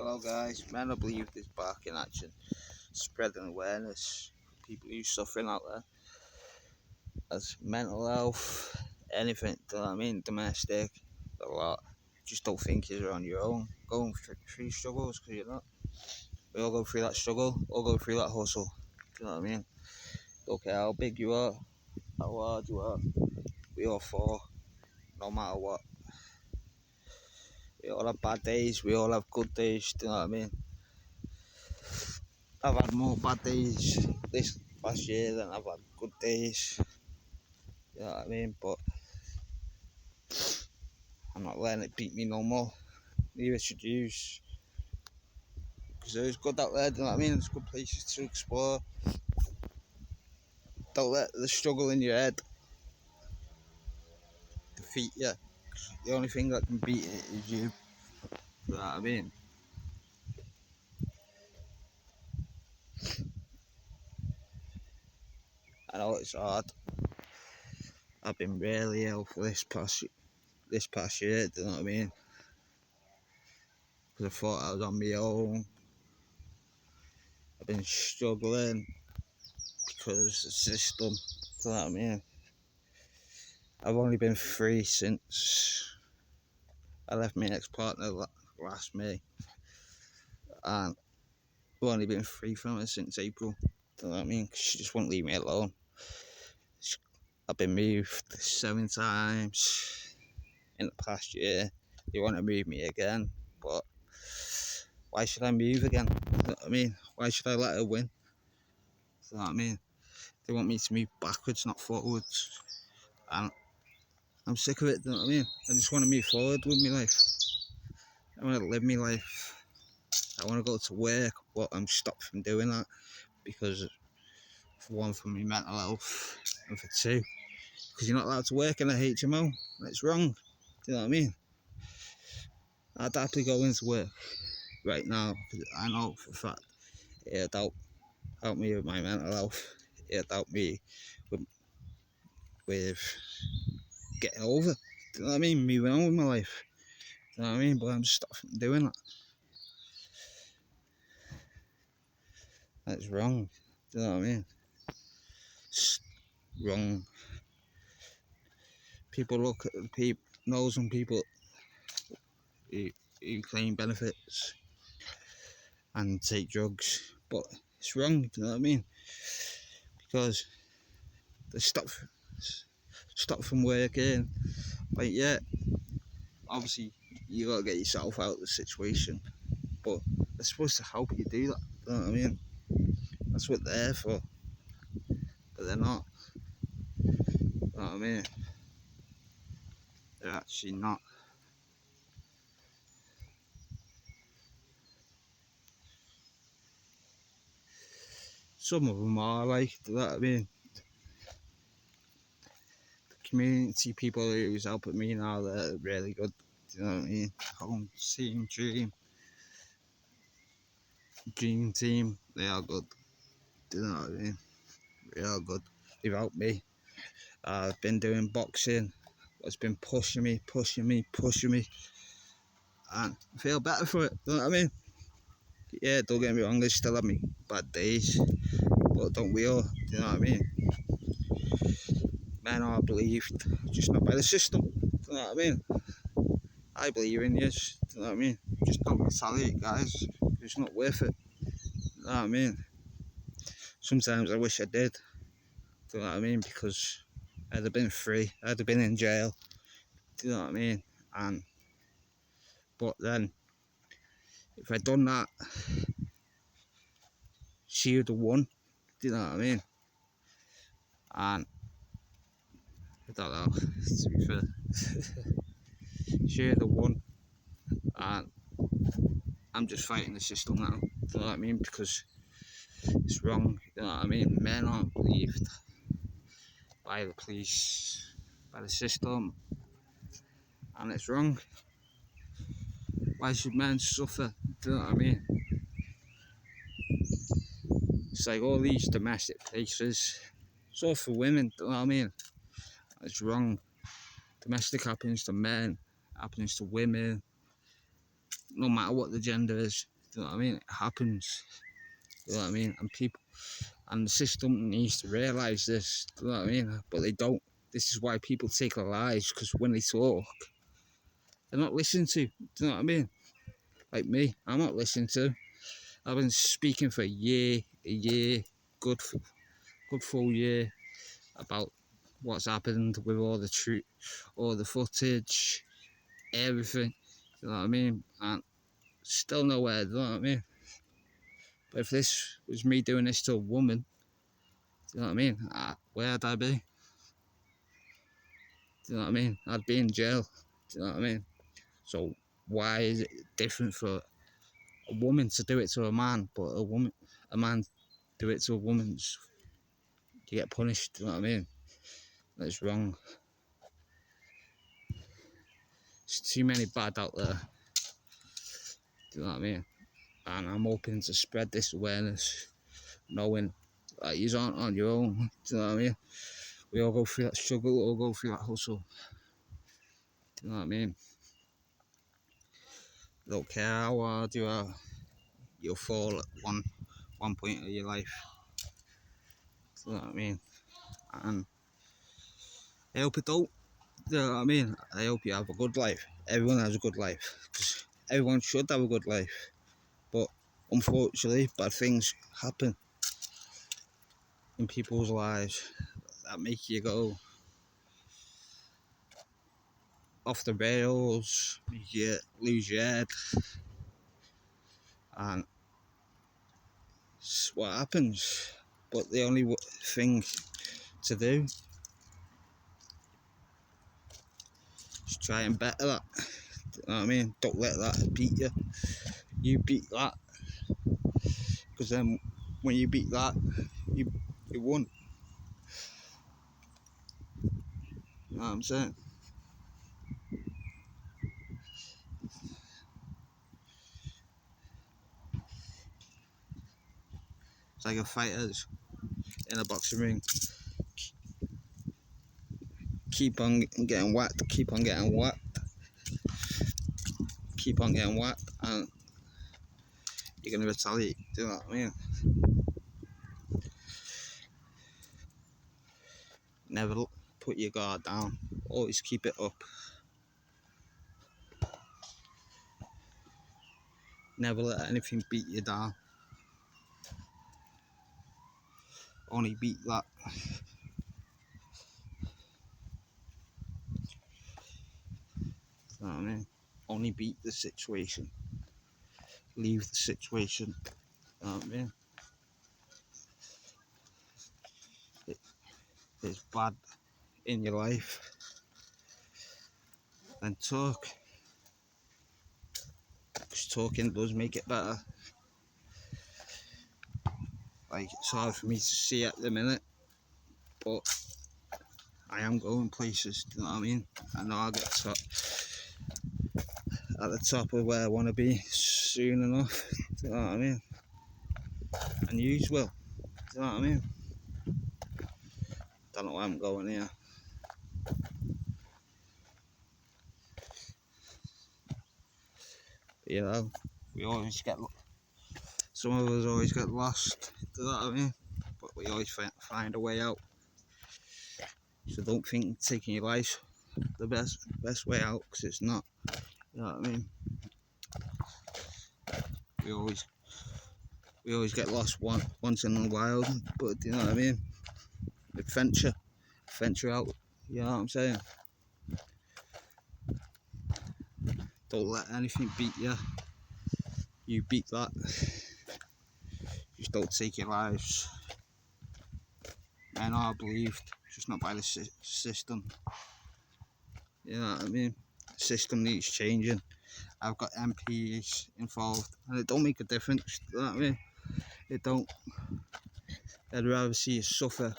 Hello guys, Men I Believe is back in action, spreading awareness for people who are suffering out there as mental health, anything, do you know what I mean, domestic, a lot. Just don't think you're on your own, going through struggles, because you're not. We all go through that struggle, all go through that hustle, do you know what I mean? Don't care how big you are, how hard you are, we all fall, no matter what. We all have bad days, we all have good days, do you know what I mean? I've had more bad days this last year than I've had good days. You know what I mean? But I'm not letting it beat me no more. Neither should you. Because there's good out there, do you know what I mean? There's good places to explore. Don't let the struggle in your head defeat you. The only thing that can beat it is you. You know what I mean? I know it's hard. I've been really ill for this past year, do you know what I mean? Because I thought I was on my own. I've been struggling because of the system, do you know what I mean? I've only been free since I left my ex-partner last May, and I've only been free from her since April. Do you know what I mean? 'Cause she just won't leave me alone. I've been moved 7 times in the past year. They want to move me again, but why should I move again? Do you know what I mean? Why should I let her win? Do you know what I mean? They want me to move backwards, not forwards, and I'm sick of it. Do you know what I mean? I just want to move forward with my life. I want to live my life. I want to go to work, but I'm stopped from doing that because, for one, for my mental health, and for two, because you're not allowed to work in a HMO. It's wrong. Do you know what I mean? I'd happily go into work right now because I know for a fact it'd help me with my mental health. It'd help me with getting over. Do you know what I mean? Moving on with my life. Do you know what I mean? But I'm stopped from doing that. That's wrong. Do you know what I mean? It's wrong. People look at the people, know some people who claim benefits and take drugs, but it's wrong. Do you know what I mean? Because they stop from working. Like, yeah, obviously you gotta get yourself out of the situation, but they're supposed to help you do that. Do you know what I mean? That's what they're there for, but they're not. Do you know what I mean? They're actually not. Some of them are, like, do you know what I mean? The community people who's helping me now, they're really good. Do you know what I mean? Home team, dream team, they are good. Do you know what I mean? They are good. They've helped me. I've been doing boxing. It's been pushing me, and I feel better for it. Do you know what I mean? Yeah, don't get me wrong, I still have me bad days, but don't we all? Do you know what I mean? Men are believed, just not by the system. Do you know what I mean? I believe in you. Do you know what I mean? Just don't retaliate, guys. It's not worth it. Do you know what I mean? Sometimes I wish I did. Do you know what I mean? Because I'd have been free. I'd have been in jail. Do you know what I mean? But then, if I'd done that, she would have won. Do you know what I mean? And I don't know, to be fair. She would have won. And I'm just fighting the system now. Do you know what I mean? Because it's wrong. You know what I mean? Men aren't believed by the police, by the system, and it's wrong. Why should men suffer? Do you know what I mean? It's like all these domestic cases, it's all for women. Do you know what I mean? It's wrong. Domestic happens to men, happens to women, no matter what the gender is. Do you know what I mean? It happens. Do you know what I mean? And people, and the system needs to realise this. Do you know what I mean? But they don't. This is why people take their lives, because when they talk, they're not listened to. Do you know what I mean? Like me, I'm not listening to. I've been speaking for a year, good, good full year, about what's happened with all the truth, all the footage, everything. Do you know what I mean? And still nowhere. Do you know what I mean? But if this was me doing this to a woman, do you know what I mean? Where'd I be? Do you know what I mean? I'd be in jail. Do you know what I mean? So why is it different for a woman to do it to a man, but a man do it to a woman? You get punished. Do you know what I mean? That's wrong. There's too many bad out there. Do you know what I mean? And I'm hoping to spread this awareness, knowing that you aren't on your own. Do you know what I mean? We all go through that struggle, we all go through that hustle. Do you know what I mean? Don't care how hard you are, you'll fall at one point of your life. Do you know what I mean? And I hope it don't. Do you know what I mean? I hope you have a good life. Everyone has a good life. Because everyone should have a good life. But unfortunately, bad things happen in people's lives that make you go off the rails, make you lose your head. And it's what happens. But the only thing to do is try and better that. Do you know what I mean? Don't let that beat you. You beat that. Because then when you beat that, you won. You know what I'm saying? It's like a fighters in a boxing ring. Keep on getting whacked, keep on getting whacked, keep on getting whacked, and you're going to retaliate. Do you know what I mean? Never put your guard down. Always keep it up. Never let anything beat you down. Only beat that. You know what I mean? Only beat the situation. Leave the situation. You know what I mean? It's bad in your life. Then talk. Because talking does make it better. Like, it's hard for me to see at the minute, but I am going places. Do you know what I mean? I know I'll get at the top of where I want to be soon enough. Do you know what I mean? And you will. Do you know what I mean? Don't know where I'm going here. But, you know, we always get. Some of us always get lost. Do you know what I mean? But we always find a way out. So don't think taking your life the best way out, because it's not. You know what I mean? We always get lost once in a while, but do you know what I mean? Adventure out. You know what I'm saying? Don't let anything beat you. You beat that. Just don't take your lives. Men are believed, just not by the system. You know what I mean? The system needs changing. I've got MPs involved, and it don't make a difference. You know what I mean? It don't. I'd rather see you suffer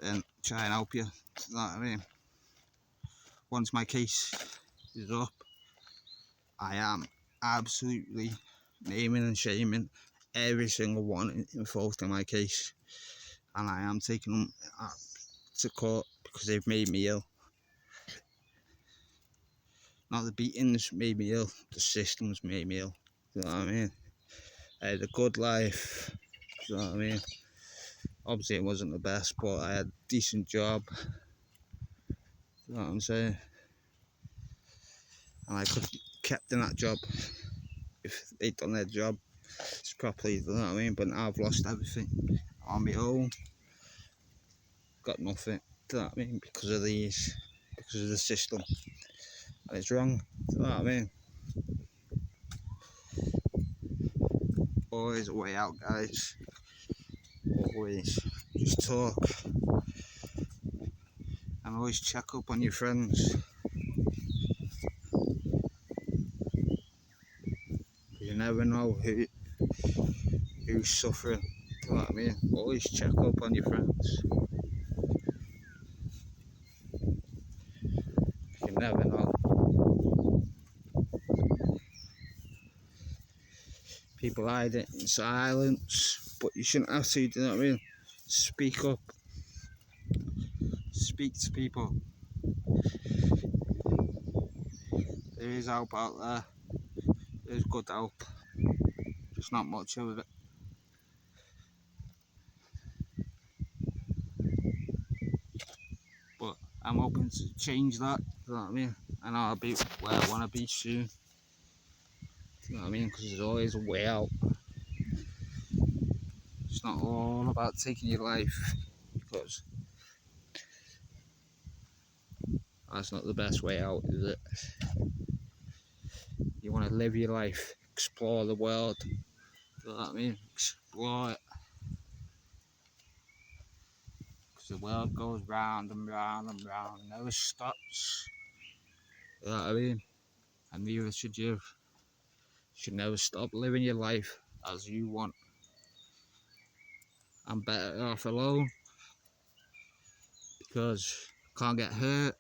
than try and help you. You know what I mean? Once my case is up, I am absolutely naming and shaming every single one involved in my case, and I am taking them to court because they've made me ill. Not the beatings made me ill, the system's made me ill. Do you know what I mean? I had a good life. Do you know what I mean? Obviously it wasn't the best, but I had a decent job. Do you know what I'm saying? And I could have kept in that job if they'd done their job properly, you know what I mean? But now I've lost everything on my own, got nothing, do you know what I mean? Because of the system, and it's wrong, do you know what I mean? Always a way out, guys. Always. Just talk and always check up on your friends. You never know who's suffering, do you know what I mean? Always check up on your friends. You never know. People hide it in silence, but you shouldn't have to, do you know what I mean? Speak up. Speak to people. There is help out there. There's good help. Just not much of it. But I'm hoping to change that, you know what I mean? And I'll be where I want to be soon. You know what I mean? Because there's always a way out. It's not all about taking your life, because that's not the best way out, is it? You want to live your life, explore the world. You know what I mean? Explore it. Because the world goes round and round and round, never stops. You know what I mean? And neither should you. You should never stop living your life as you want. I'm better off alone because I can't get hurt.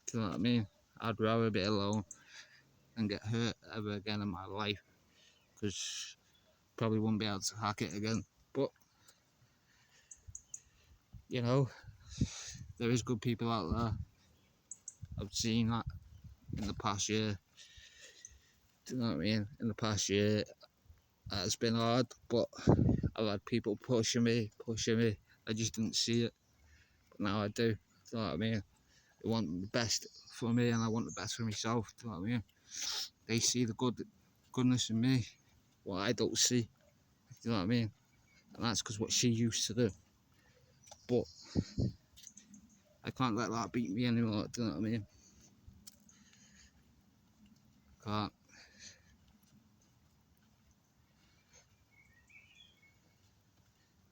Do you know what I mean? I'd rather be alone than get hurt ever again in my life, because probably won't be able to hack it again. But you know, there is good people out there. I've seen that in the past year. Do you know what I mean? In the past year, it's been hard, but I've had people pushing me. I just didn't see it, but now I do. Do you know what I mean? They want the best for me, and I want the best for myself. Do you know what I mean? They see the goodness in me, what I don't see. Do you know what I mean? And that's because what she used to do. But I can't let that beat me anymore. Do you know what I mean? Can't.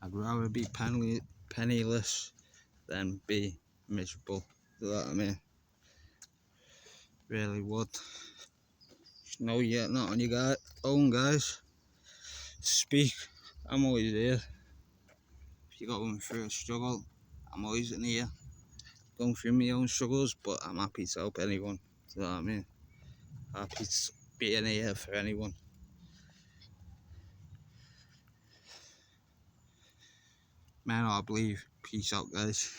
I'd rather be penniless than be miserable. Do you know what I mean? Really would. Just know you're not on your own, guys. Speak. I'm always here. If you're going through a struggle, I'm always in here. Going through my own struggles, but I'm happy to help anyone. Do you know what I mean? Happy to be in here for anyone. Man, I believe. Peace out, guys.